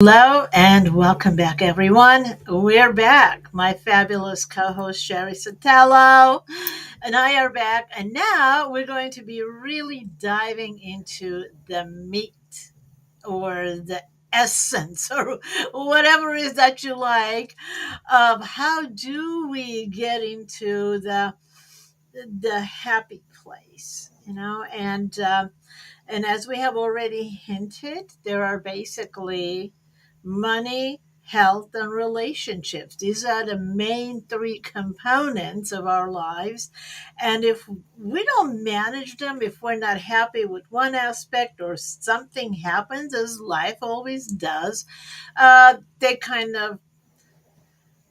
Hello and welcome back, everyone. We're back. My fabulous co host, Sherry Sotelo, and I are back. And now we're going to be really diving into the meat or the essence or whatever it is that you like of how do we get into the happy place, and as we have already hinted, there are basically money, health, and relationships. These are the main three components of our lives. And if we don't manage them, if we're not happy with one aspect or something happens, as life always does, they kind of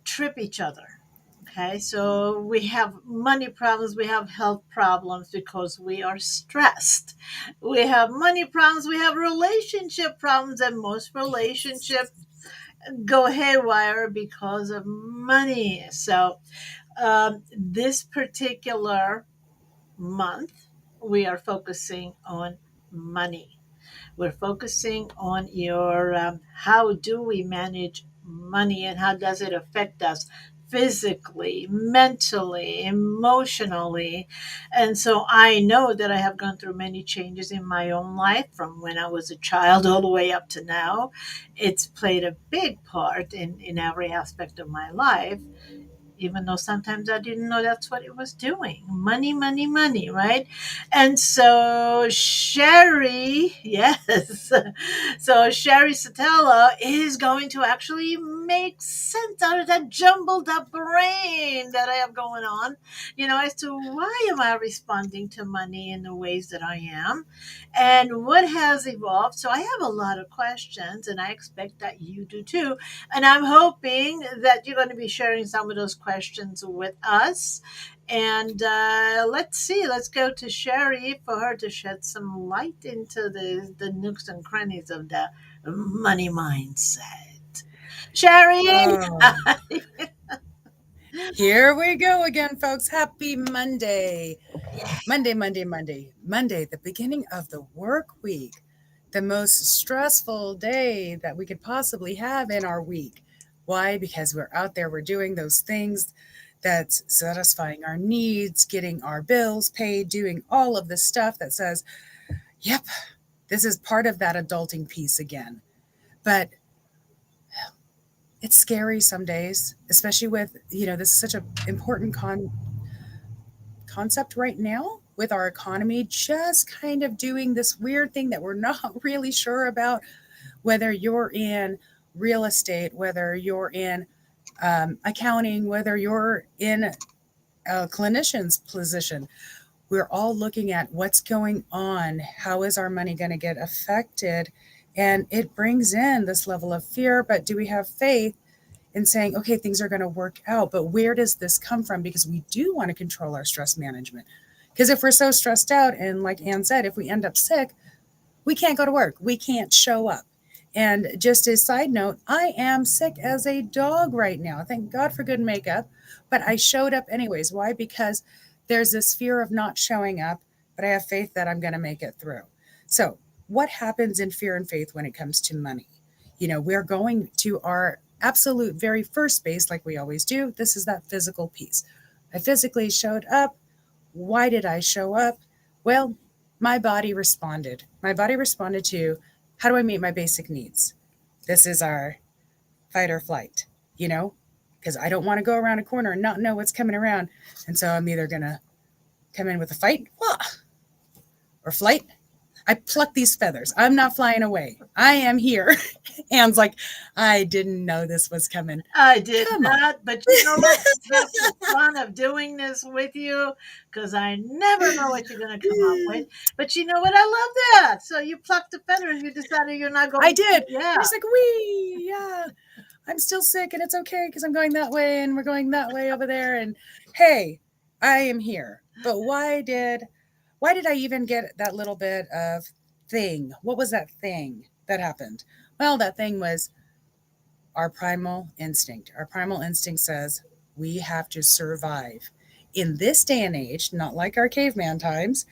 trip each other. Okay, so we have money problems, we have health problems because we are stressed. We have money problems, we have relationship problems, and most relationships go haywire because of money. So, this particular month, we are focusing on money. We're focusing on your how do we manage money and how does it affect us physically, mentally, emotionally. And so I know that I have gone through many changes in my own life from when I was a child all the way up to now. It's played a big part in every aspect of my life, even though sometimes I didn't know that's what it was doing. Money, money, money, right? And so Sherry, yes, so Sherry Satella is going to actually make sense out of that jumbled up brain that I have going on, as to why am I responding to money in the ways that I am and what has evolved. So I have a lot of questions and I expect that you do too. And I'm hoping that you're going to be sharing some of those questions with us. And let's see, let's go to Sherry for her to shed some light into the nooks and crannies of the money mindset. Sherry! Oh, here we go again, folks. Happy Monday. Monday, Monday, Monday. Monday, the beginning of the work week, the most stressful day that we could possibly have in our week. Why? Because we're out there, we're doing those things that's satisfying our needs, getting our bills paid, doing all of the stuff that says, yep, this is part of that adulting piece again. But it's scary some days, especially with, this is such an important concept right now with our economy just kind of doing this weird thing that we're not really sure about, whether you're in real estate, whether you're in accounting, whether you're in a clinician's position. We're all looking at what's going on. How is our money going to get affected? And it brings in this level of fear. But do we have faith and saying, okay, things are going to work out? But where does this come from? Because we do want to control our stress management. Because if we're so stressed out, and like Ann said, if we end up sick, we can't go to work, we can't show up. And just a side note, I am sick as a dog right now. Thank God for good makeup. But I showed up anyways. Why? Because there's this fear of not showing up, but I have faith that I'm going to make it through. So, what happens in fear and faith when it comes to money? We're going to our absolute very first base, like we always do. This is that physical piece. I physically showed up. Why did I show up? Well, my body responded. My body responded to, how do I meet my basic needs? This is our fight or flight, you know, because I don't want to go around a corner and not know what's coming around. And so I'm either going to come in with a fight or flight. I pluck these feathers. I'm not flying away. I am here. Anne's like, I didn't know this was coming. I did Come on. not, but you know what? It's half the fun of doing this with you because I never know what you're going to come up with. But you know what? I love that. So you plucked the feather and you decided you're not I going to, did. yeah. I'm just like, wee, yeah. I'm still sick and it's okay because I'm going that way and we're going that way over there. And hey, I am here. But why did I even get that little bit of thing? What was that thing that happened? Well, that thing was our primal instinct. Our primal instinct says we have to survive. In this day and age, not like our caveman times,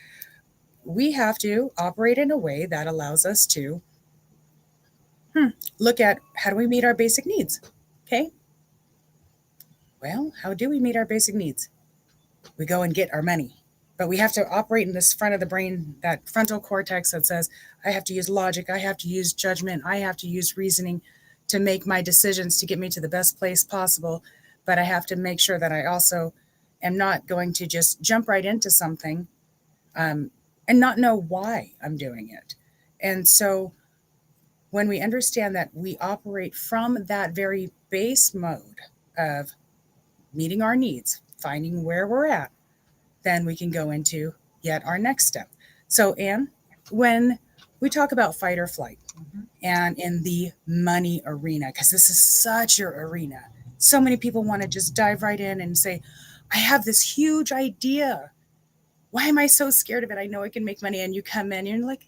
we have to operate in a way that allows us to Look at how do we meet our basic needs? Okay, well, how do we meet our basic needs? We go and get our money. But we have to operate in this front of the brain, that frontal cortex that says, I have to use logic, I have to use judgment, I have to use reasoning to make my decisions to get me to the best place possible. But I have to make sure that I also am not going to just jump right into something um, and not know why I'm doing it. And so when we understand that we operate from that very base mode of meeting our needs, finding where we're at, then we can go into yet our next step. So, Anne, when we talk about fight or flight Mhm. and in the money arena, because this is such your arena, so many people want to just dive right in and say, I have this huge idea. Why am I so scared of it? I know I can make money. And you come in and you're like,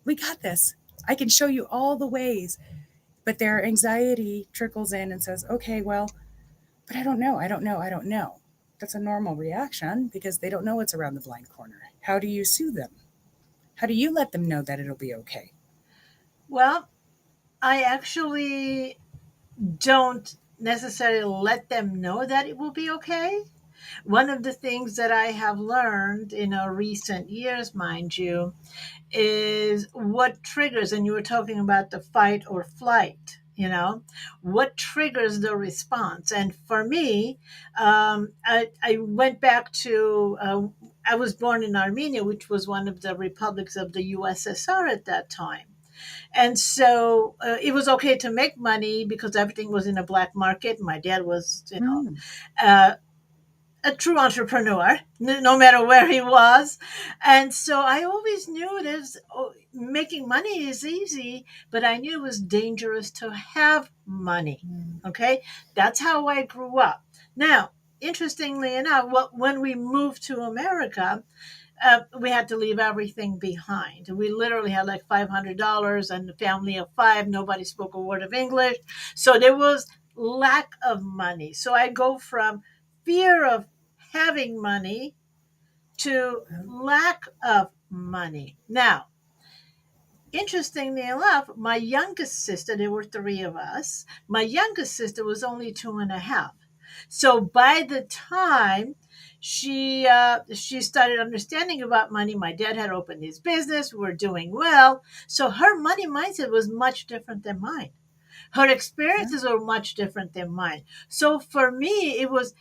we got this. I can show you all the ways. But their anxiety trickles in and says, okay, well, but I don't know. I don't know. I don't know. That's a normal reaction because they don't know what's around the blind corner. How do you soothe them? How do you let them know that it'll be okay? Well, I actually don't necessarily let them know that it will be okay. One of the things that I have learned in our recent years, mind you, is what triggers, and you were talking about the fight or flight, what triggers the response. And for me, I went back to, I was born in Armenia, which was one of the republics of the USSR at that time. And so it was okay to make money because everything was in a black market. My dad was, Mm, uh, a true entrepreneur, no matter where he was. And so I always knew making money is easy, but I knew it was dangerous to have money. mm, Okay. That's how I grew up. Now, interestingly enough, when we moved to America, we had to leave everything behind. We literally had like $500 and a family of five. Nobody spoke a word of English. So there was lack of money. So I go from fear of having money to lack of money. Now, interestingly enough, my youngest sister, there were three of us, my youngest sister was only two and a half. So by the time she started understanding about money, my dad had opened his business, we were doing well. So her money mindset was much different than mine. Her yeah. experiences were much different than mine. So for me, it was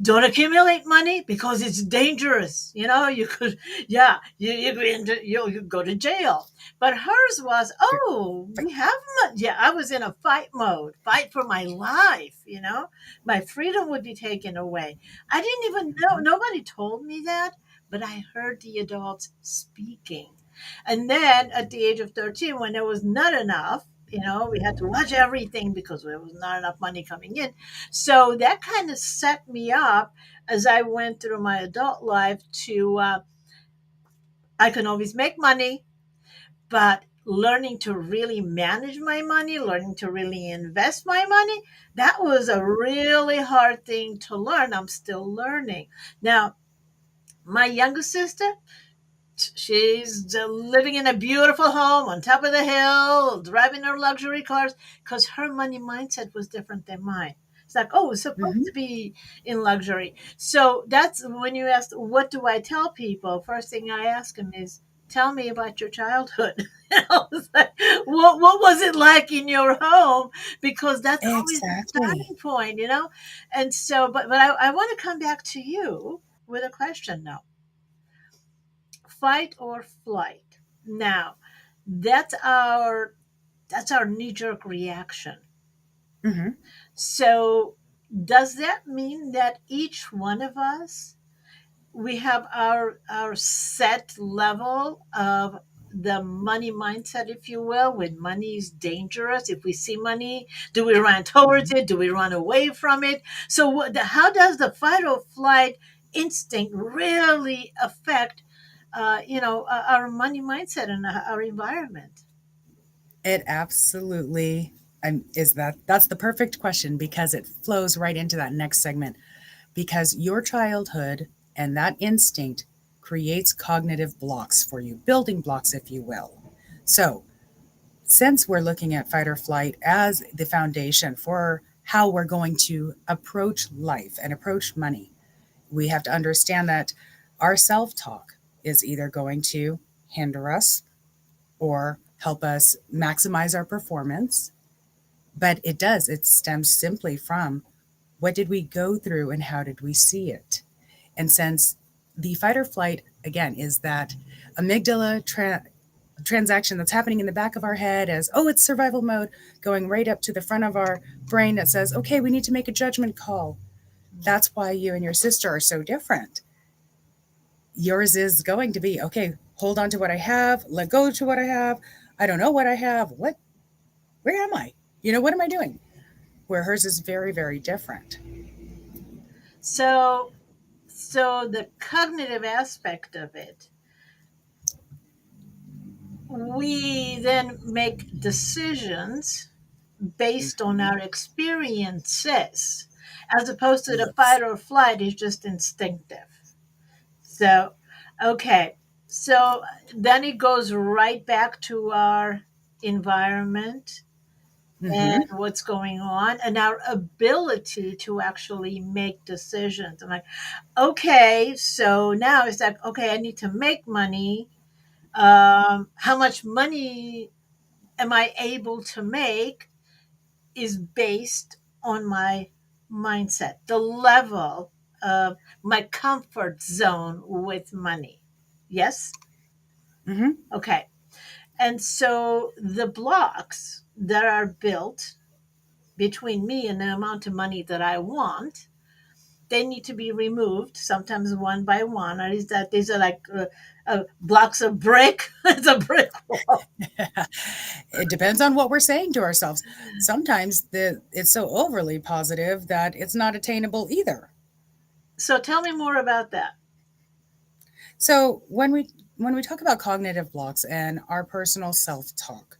don't accumulate money because it's dangerous. You could, yeah, you go to jail. But hers was, You're oh, like, we have money. Yeah, I was in a fight mode, fight for my life. My freedom would be taken away. I didn't even know. mhm, Nobody told me that, but I heard the adults speaking. And then at the age of 13, when there was not enough, we had to watch everything because there was not enough money coming in. So that kind of set me up as I went through my adult life to, I can always make money, but learning to really manage my money, learning to really invest my money, that was a really hard thing to learn. I'm still learning. Now, my youngest sister, she's living in a beautiful home on top of the hill, driving her luxury cars because her money mindset was different than mine. It's like, oh, it's supposed mhm. to be in luxury. So that's when you ask, what do I tell people? First thing I ask them is, tell me about your childhood. It's like, what was it like in your home? Because that's always the Exactly. starting point. And so, but I want to come back to you with a question now, fight or flight. Now, that's our that's our knee jerk reaction. Hmm. So, does that mean that each one of us, we have our set level of the money mindset, if you will, when money is dangerous? If we see money, do we run towards Hmm. it? Do we run away from it? So, how does the fight or flight instinct really affect, our money mindset and our environment? It absolutely is that. That's the perfect question because it flows right into that next segment. Because your childhood and that instinct creates cognitive blocks for you, building blocks, if you will. So, since we're looking at fight or flight as the foundation for how we're going to approach life and approach money, we have to understand that our self talk is either going to hinder us or help us maximize our performance. But it stems simply from what did we go through and how did we see it? And since the fight or flight, again, is that amygdala transaction that's happening in the back of our head as, oh, it's survival mode, going right up to the front of our brain that says, okay, we need to make a judgment call. That's why you and your sister are so different. Yours is going to be, okay, hold on to what I have, let go to what I have. I don't know what I have. Where am I? What am I doing? Where hers is very, very different. So, so the cognitive aspect of it, we then make decisions based on our experiences, as opposed to the Yes. fight or flight is just instinctive. So, okay. So then it goes right back to our environment and Mm-hmm. what's going on and our ability to actually make decisions. I'm like, okay, so now it's like, okay, I need to make money. How much money am I able to make is based on my mindset, the level of my comfort zone with money. Yes? Mm-hmm. Okay. And so the blocks that are built between me and the amount of money that I want, they need to be removed, sometimes one by one. Or is that these are like blocks of brick? It's a brick wall. It depends on what we're saying to ourselves. Sometimes it's so overly positive that it's not attainable either. So tell me more about that. So when we talk about cognitive blocks and our personal self-talk,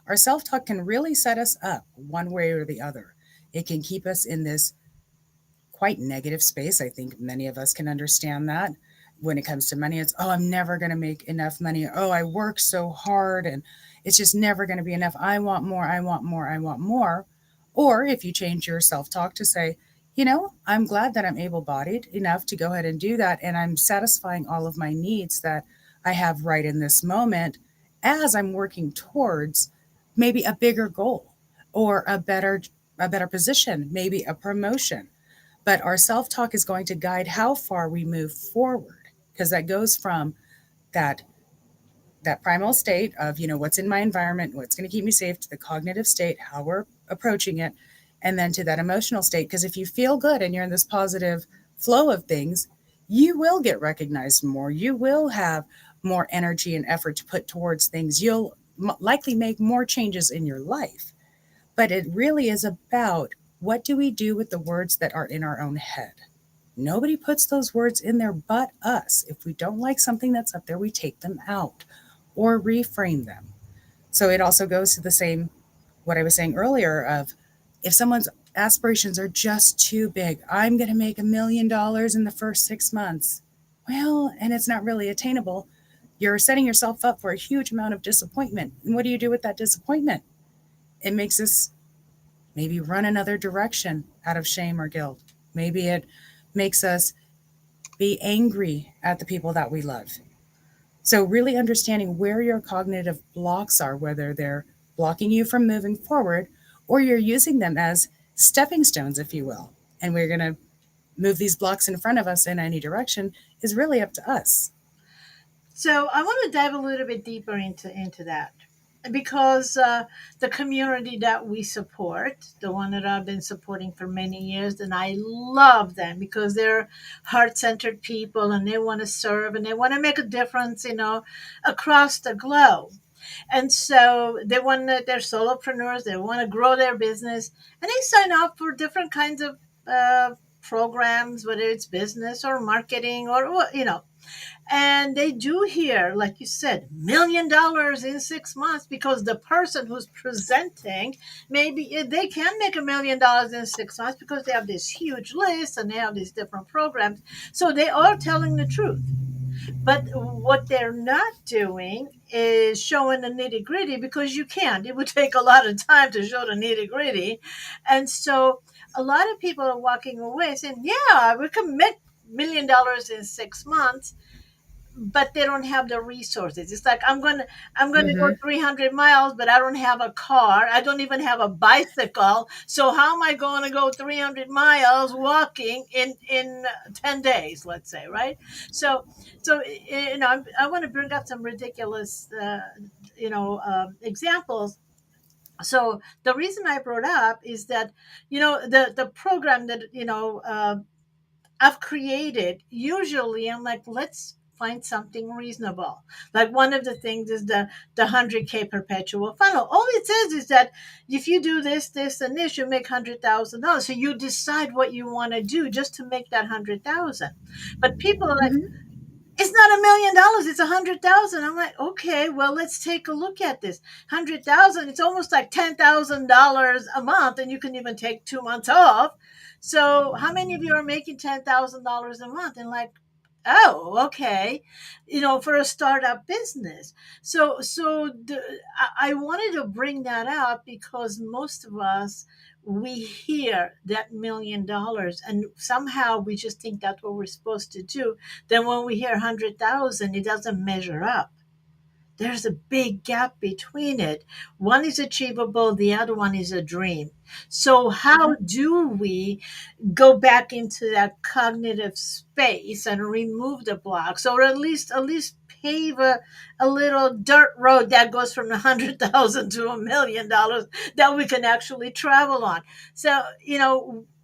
our self-talk can really set us up one way or the other. It can keep us in this quite negative space. I think many of us can understand that. When it comes to money, it's, oh, I'm never going to make enough money. Oh, I work so hard and it's just never going to be enough. I want more. I want more. I want more. Or if you change your self talk to say, I'm glad that I'm able bodied enough to go ahead and do that. And I'm satisfying all of my needs that I have right in this moment as I'm working towards maybe a bigger goal or a better position, maybe a promotion. But our self talk is going to guide how far we move forward because that goes from that that primal state of what's in my environment, what's going to keep me safe, to the cognitive state, how we're approaching it, and then to that emotional state. Because if you feel good and you're in this positive flow of things, you will get recognized more. You will have more energy and effort to put towards things. You'll likely make more changes in your life. But it really is about, what do we do with the words that are in our own head? Nobody puts those words in there but us. If we don't like something that's up there, we take them out or reframe them. So it also goes to the same, what I was saying earlier, of if someone's aspirations are just too big, I'm going to make $1 million in the first 6 months. Well, and it's not really attainable. You're setting yourself up for a huge amount of disappointment. And what do you do with that disappointment? It makes us maybe run another direction out of shame or guilt. Maybe it makes us be angry at the people that we love. So, really understanding where your cognitive blocks are, whether they're blocking you from moving forward or you're using them as stepping stones, if you will, and we're going to move these blocks in front of us in any direction, is really up to us. So I want to dive a little bit deeper into that because the community that we support, the one that I've been supporting for many years, and I love them because they're heart-centered people and they want to serve and they want to make a difference, across the globe. And so they're solopreneurs, they want to grow their business, and they sign up for different kinds of programs, whether it's business or marketing or. And they do hear, like you said, $1 million in 6 months because the person who's presenting, maybe they can make $1 million in 6 months because they have this huge list and they have these different programs. So they are telling the truth. But what they're not doing is showing the nitty gritty, because you can't. It would take a lot of time to show the nitty gritty. And so a lot of people are walking away saying, yeah, we can make $1 million in 6 months, but they don't have the resources. It's like, I'm gonna go Hmm. 300 miles, but I don't have a car. I don't even have a bicycle. So how am I going to go 300 miles walking in 10 days, let's say, right? So I want to bring up some ridiculous examples. So the reason I brought up is that the program that I've created, usually I'm like, let's find something reasonable. Like, one of the things is the 100K perpetual funnel. All it says is that if you do this, this, and this, you make $100,000. So you decide what you want to do just to make that 100,000. But people are like, Hmm. it's not $1 million, it's 100,000. I'm like, okay, well, let's take a look at this. 100,000, it's almost like $10,000 a month, and you can even take 2 months off. So how many of you are making $10,000 a month? And like, oh, okay, for a startup business. I wanted to bring that up because most of us, we hear that $1 million, and somehow we just think that's what we're supposed to do. Then when we hear 100,000, it doesn't measure up. There's a big gap between it. One is achievable, the other one is a dream. So how do we go back into that cognitive space and remove the blocks, or at least pave a little dirt road that goes from 100,000 to $1 million, that we can actually travel on? So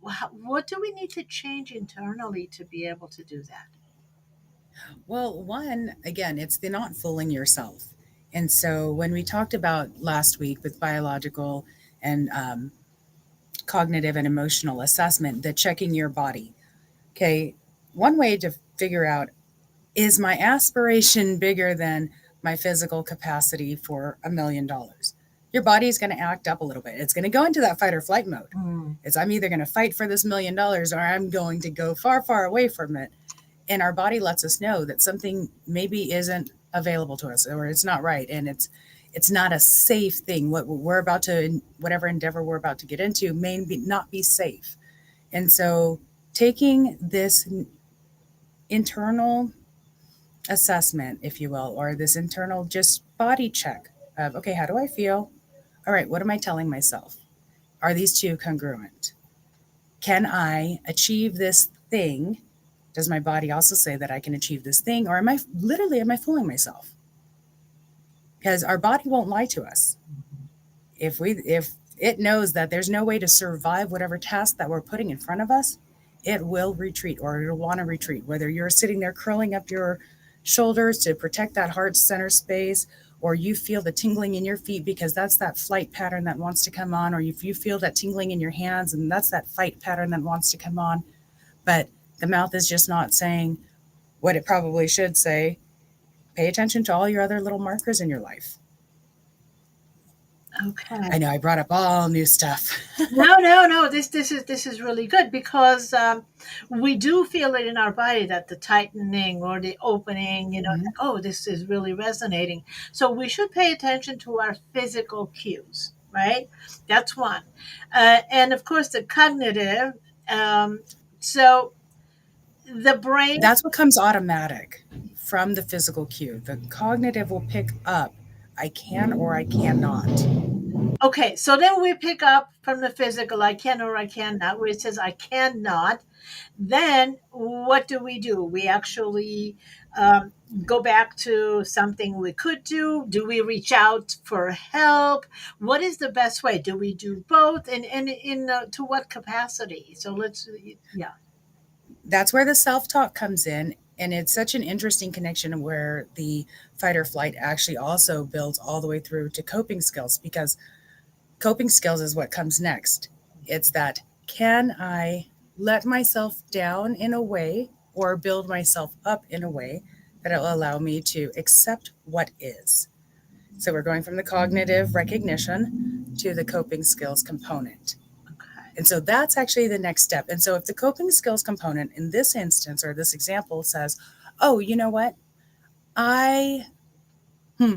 what do we need to change internally to be able to do that? Well, one, again, it's the not fooling yourself. And so when we talked about last week with biological and cognitive and emotional assessment, the checking your body, okay, one way to figure out, is my aspiration bigger than my physical capacity for $1 million? Your body is going to act up a little bit. It's going to go into that fight or flight mode. Mm, It's, I'm either going to fight for this $1 million, or I'm going to go far, far away from it. And our body lets us know that something maybe isn't available to us, or it's not right, and it's not a safe thing. What we're about to, whatever endeavor we're about to get into, may not be safe. And so taking this internal assessment, if you will, or this internal just body check of, okay, how do I feel? All right, what am I telling myself? Are these two congruent? Can I achieve this thing? Does my body also say that I can achieve this thing? Or am I fooling myself? Because our body won't lie to us. If it knows that there's no way to survive whatever task that we're putting in front of us, it will retreat, or it'll want to retreat. Whether you're sitting there curling up your shoulders to protect that heart center space, or you feel the tingling in your feet because that's that flight pattern that wants to come on, or if you feel that tingling in your hands and that's that fight pattern that wants to come on, but the mouth is just not saying what it probably should say. Pay attention to all your other little markers in your life. okay. I know I brought up all new stuff. No, no, no. This is really good, because we do feel it in our body, that the tightening or the opening. Mhm. Like, oh, this is really resonating. So we should pay attention to our physical cues, right? That's one, and of course the cognitive. So the brain. That's what comes automatic from the physical cue. The cognitive will pick up, I can or I cannot. Okay, so then we pick up from the physical, I can or I cannot, where it says I cannot. Then what do? We actually um, go back to something we could do. Do we reach out for help? What is the best way? Do we do both? And in to what capacity? So let's, yeah. That's where the self talk comes in. And it's such an interesting connection where the fight or flight actually also builds all the way through to coping skills, because coping skills is what comes next. It's that, can I let myself down in a way or build myself up in a way that will allow me to accept what is? So we're going from the cognitive recognition to the coping skills component. Okay. And so that's actually the next step. And so if the coping skills component in this instance or this example says, oh, you know what? I, hmm,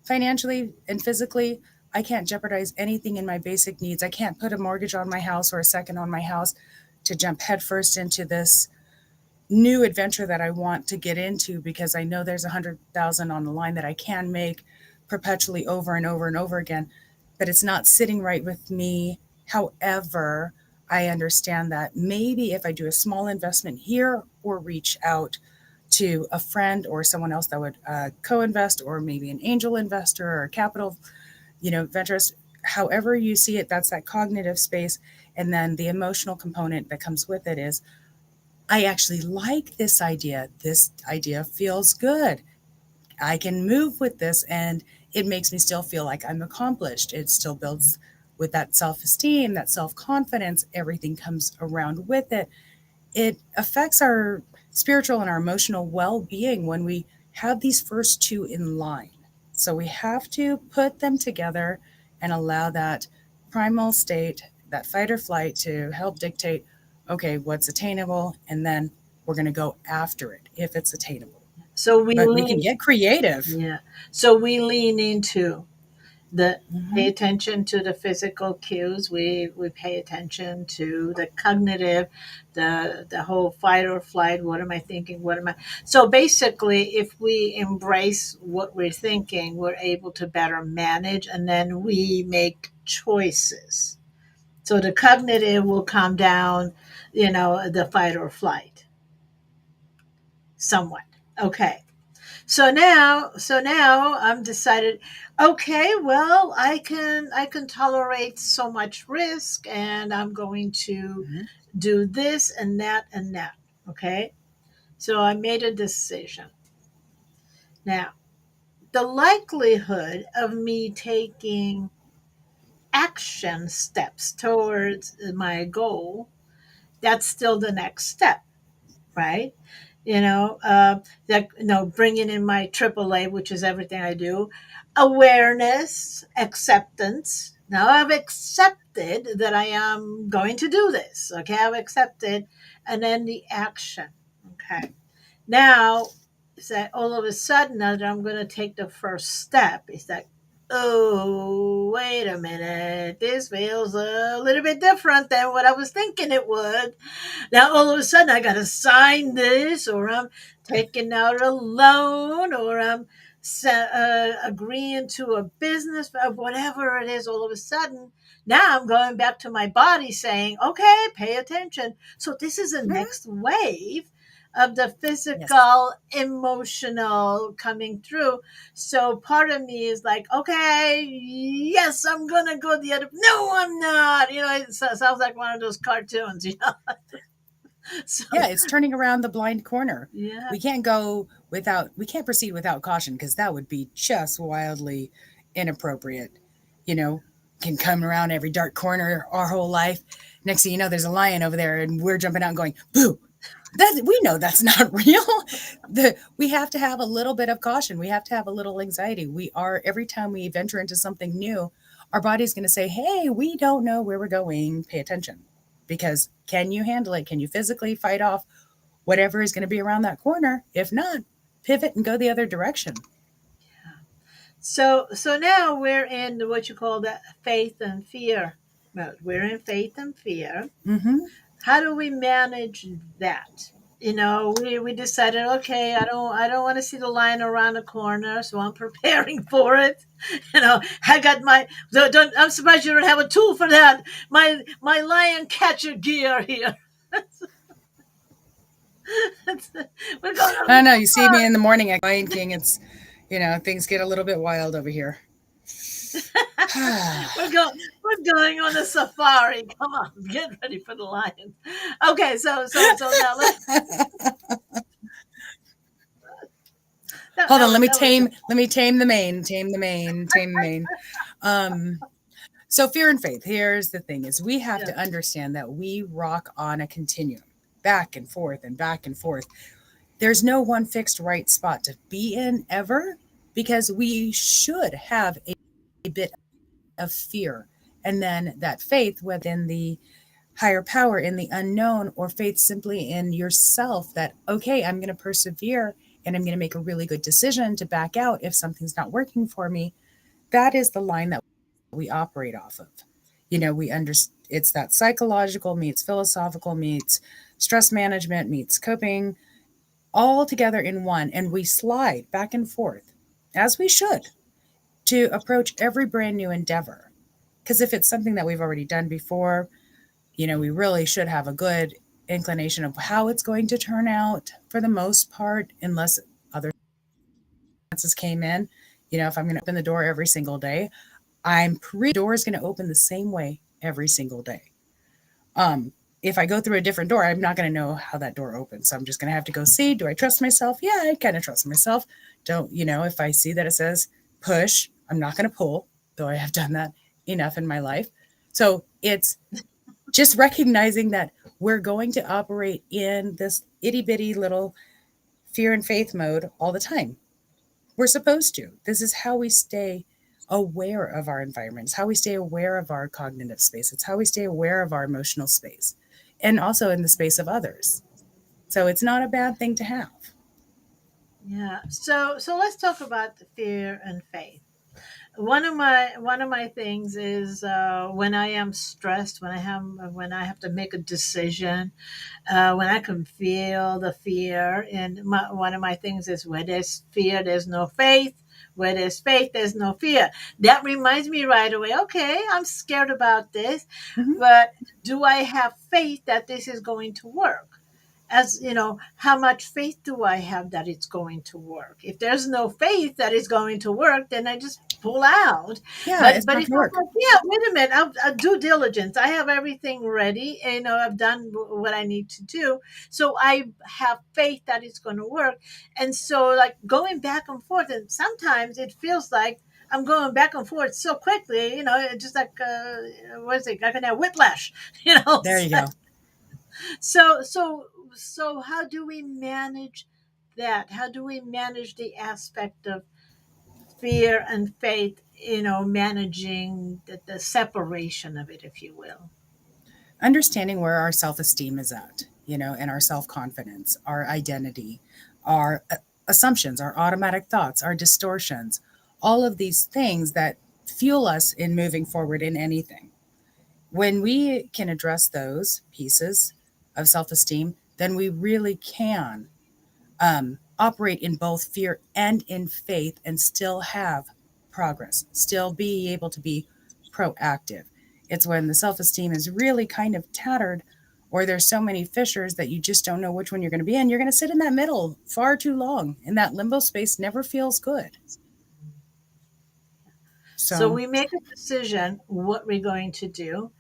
financially and physically, I can't jeopardize anything in my basic needs. I can't put a mortgage on my house or a second on my house to jump headfirst into this new adventure that I want to get into because I know there's 100,000 on the line that I can make perpetually over and over and over again, but it's not sitting right with me. However, I understand that maybe if I do a small investment here or reach out to a friend or someone else that would co-invest, or maybe an angel investor or a capital, venturist, however you see it, that's that cognitive space. And then the emotional component that comes with it is I actually like this idea. This idea feels good. I can move with this, and it makes me still feel like I'm accomplished. It still builds with that self esteem, that self confidence. Everything comes around with it. It affects our spiritual and our emotional well being when we have these first two in line. So we have to put them together and allow that primal state, that fight or flight, to help dictate okay, what's attainable, and then we're going to go after it if it's attainable. So we But we can lean, get creative. yeah. So we lean into the pay Hmm. attention to the physical cues. We pay attention to the cognitive, the whole fight or flight. What am I thinking? What am I? So basically, if we embrace what we're thinking, we're able to better manage, and then we make choices. So the cognitive will calm down, the fight or flight somewhat. Okay. So now I'm decided, okay, well, I can tolerate so much risk, and I'm going to Hmm. do this and that and that. Okay? So I made a decision. Now, the likelihood of me taking action steps towards my goal, that's still the next step, right? That bringing in my AAA, which is everything I do, awareness, acceptance. Now I've accepted that I am going to do this. Okay, I've accepted, and then the action. Okay, now is that all of a sudden, now that I'm going to take the first step, is that, oh, wait a minute, this feels a little bit different than what I was thinking it would. Now all of a sudden I got to sign this, or I'm taking out a loan, or I'm agreeing to a business, whatever it is. All of a sudden, now I'm going back to my body saying, okay, pay attention. So this is a Hmm. next wave of the Yes. physical, emotional coming through. So part of me is like, okay, yes, I'm gonna go the other. No, I'm not. It sounds like one of those cartoons. So Yeah, it's turning around the blind corner. yeah, We can't proceed without caution because that would be just wildly inappropriate. You know, can come around every dark corner our whole life. Next thing you know, there's a lion over there and we're jumping out and going, boo. That we know that's not real. We have to have a little bit of caution. We have to have a little anxiety. We are every time we venture into something new, our body's going to say, "Hey, we don't know where we're going. Pay attention." Because can you handle it? Can you physically fight off whatever is going to be around that corner? If not, pivot and go the other direction. so now we're in what you call the faith and fear mode. We're in faith and fear. Mm-hmm. How do we manage that? We decided, okay, I don't want to see the lion around the corner, so I'm preparing for it. I got I'm surprised you don't have a tool for that. My lion catcher gear here. We're going on I the know. You see me safari. in the morning at Lion King. It's, things get a little bit wild over here. We're going on a safari. Come on, get ready for the lions. Okay, so now that, Hold that on, was that was good. let me tame the mane. Um, so fear and faith. Here's the thing: is we have Yeah. to understand that we rock on a continuum, back and forth and back and forth. There's no one fixed right spot to be in ever, because we should have a bit of fear, and then that faith, whether in the higher power, in the unknown, or faith simply in yourself. That okay, I'm going to persevere, and I'm going to make a really good decision to back out if something's not working for me. That is the line that we operate off of. We it's that psychological meets philosophical meets stress management meets coping all together in one, and we slide back and forth as we should to approach every brand new endeavor. Because if it's something that we've already done before, we really should have a good inclination of how it's going to turn out for the most part, unless other circumstances came in. If I'm going to open the door every single day, I'm pretty door is going to open the same way every single day. Um, if I go through a different door, I'm not going to know how that door opens. So I'm just going to have to go see. Do I trust myself? Yeah, I kind of trust myself. Don't, if I see that it says push, I'm not going to pull, though I have done that enough in my life. So it's just recognizing that we're going to operate in this itty bitty little fear and faith mode all the time. We're supposed to. This is how we stay aware of our environments, how we stay aware of our cognitive space. It's how we stay aware of our emotional space and also in the space of others. So it's not a bad thing to have. Yeah. So let's talk about the fear and faith. One of my things is when I am stressed, when I have to make a decision, when I can feel the fear. And one of my things is where there's fear, there's no faith. Where there's faith, there's no fear. That reminds me right away. Okay, I'm scared about this, Mm-hmm. but do I have faith that this is going to work? As you know, how much faith do I have that it's going to work? If there's no faith that it's going to work, then I just pull out. Yeah, but it's but not if going to I'm work. like, yeah, wait a minute, I'll due diligence, I have everything ready, I've done what I need to do, so I have faith that it's going to work. And so, like, going back and forth, and sometimes it feels like I'm going back and forth so quickly, just like what is it? Like, I can have whiplash, There you go. So how do we manage that? How do we manage the aspect of fear and faith, managing the separation of it, if you will? Understanding where our self esteem is at, and our self confidence, our identity, our assumptions, our automatic thoughts, our distortions, all of these things that fuel us in moving forward in anything. When we can address those pieces of self esteem, then we really can operate in both fear and in faith and still have progress, still be able to be proactive. It's when the self esteem is really kind of tattered or there's so many fissures that you just don't know which one you're going to be in. You're going to sit in that middle far too long, and that limbo space never feels good. So So, we make a decision what we're going to do,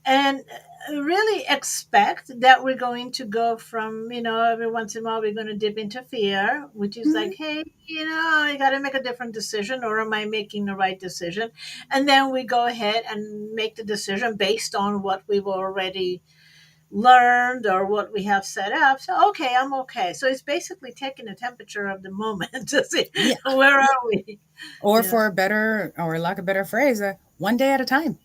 and really expect that we're going to go from, every once in a while we're going to dip into fear, which is mhm, like, hey, I got to make a different decision, or am I making the right decision? And then we go ahead and make the decision based on what we've already learned or what we have set up. So, okay, I'm okay. So it's basically taking the temperature of the moment to see yeah. where are we. Or Yeah. for a better, or lack of a better phrase, one day at a time.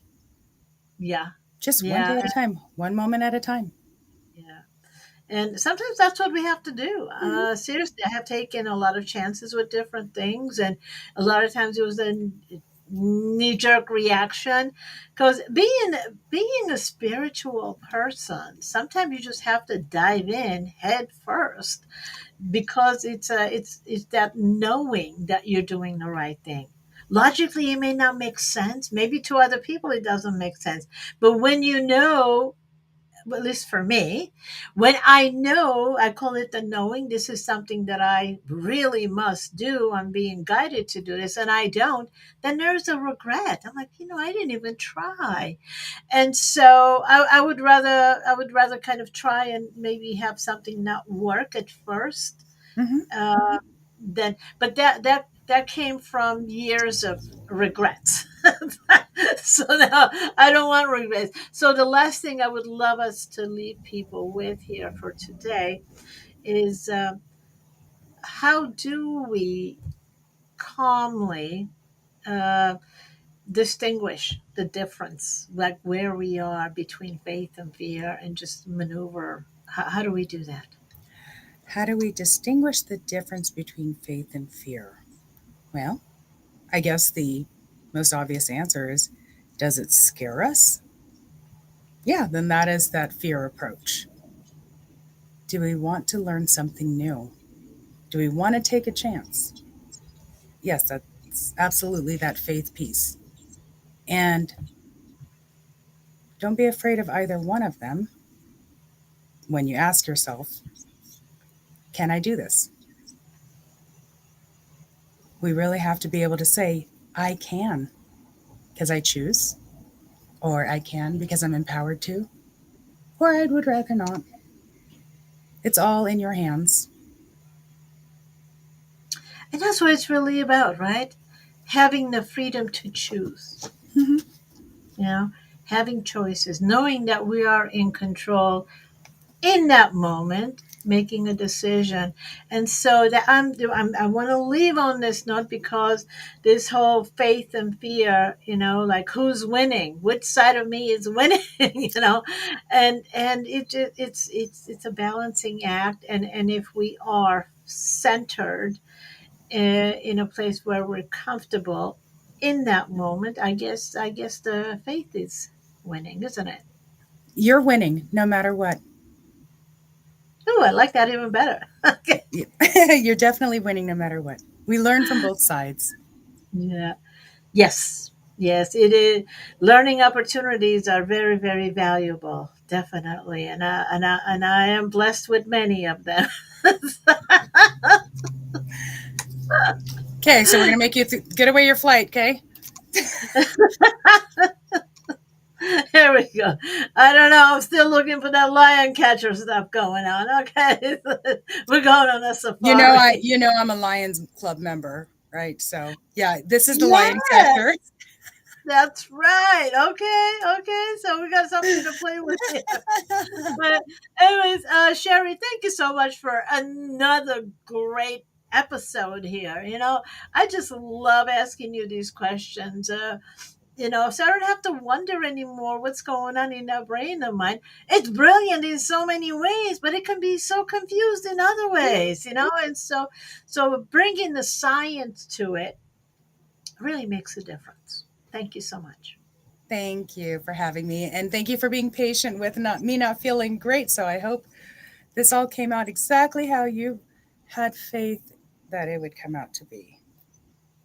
Yeah. Just one day Yeah. at a time, one moment at a time. Yeah. And sometimes that's what we have to do. Mhm. Seriously, I have taken a lot of chances with different things, and a lot of times it was a knee jerk reaction. Because being a spiritual person, sometimes you just have to dive in head first, because it's that knowing that you're doing the right thing. Logically, it may not make sense. Maybe to other people it doesn't make sense, but when you know, at least for me, when I know, I call it the knowing, this is something that I really must do. I'm being guided to do this, and I don't, then there's a regret. I'm like, I didn't even try. And so I would rather kind of try and maybe have something not work at first, Mhm. then, but that came from years of regrets. So now I don't want regrets. So the last thing I would love us to leave people with here for today is, how do we calmly uh, distinguish the difference, like where we are between faith and fear, and just maneuver. How do we do that? How do we distinguish the difference between faith and fear? Well, I guess the most obvious answer is, does it scare us? Yeah, then that is that fear approach. Do we want to learn something new? Do we want to take a chance? Yes, that's absolutely that faith piece. And don't be afraid of either one of them when you ask yourself, can I do this? We really have to be able to say, I can because I choose, or I can because I'm empowered to, or I would rather not. It's all in your hands. And that's what it's really about, right? Having the freedom to choose, Mhm. you know, having choices, knowing that we are in control in that moment, making a decision. And so that I want to leave on this note, because this whole faith and fear, like who's winning, which side of me is winning, and it's a balancing act. And if we are centered in a place where we're comfortable in that moment, I guess the faith is winning, isn't it? You're winning no matter what. Oh, I like that even better. Okay. You're definitely winning no matter what. We learn from both sides. Yeah. Yes. Yes, it is. Learning opportunities are very, very valuable, definitely, and I am blessed with many of them. Okay, so we're going to make you get away your flight, okay? Here we go. I don't know. I'm still looking for that lion catcher stuff going on. Okay, we're going on a safari. You know I'm a Lions Club member, right? So, yeah, this is the lion catcher. Yes, that's right. Okay, okay. So we got something to play with here. But anyways, Sherry, thank you so much for another great episode here. I just love asking you these questions. So I don't have to wonder anymore what's going on in that brain of mine. It's brilliant in so many ways, but it can be so confused in other ways. And so bringing the science to it really makes a difference. Thank you so much. Thank you for having me, and thank you for being patient with not feeling great. So I hope this all came out exactly how you had faith that it would come out to be.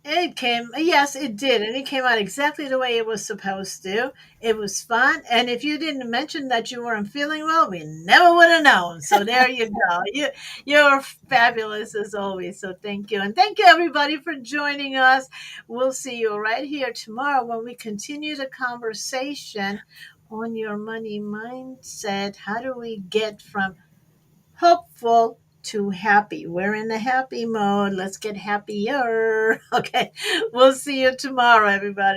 Yes, it did. And it came out exactly the way it was supposed to. It was fun. And if you didn't mention that you weren't feeling well, we never would have known. So there you go. You're fabulous as always. So thank you. And thank you, everybody, for joining us. We'll see you right here tomorrow when we continue the conversation on your money mindset. How do we get from hopeful to happy? We're in the happy mode. Let's get happier. Okay. We'll see you tomorrow, everybody.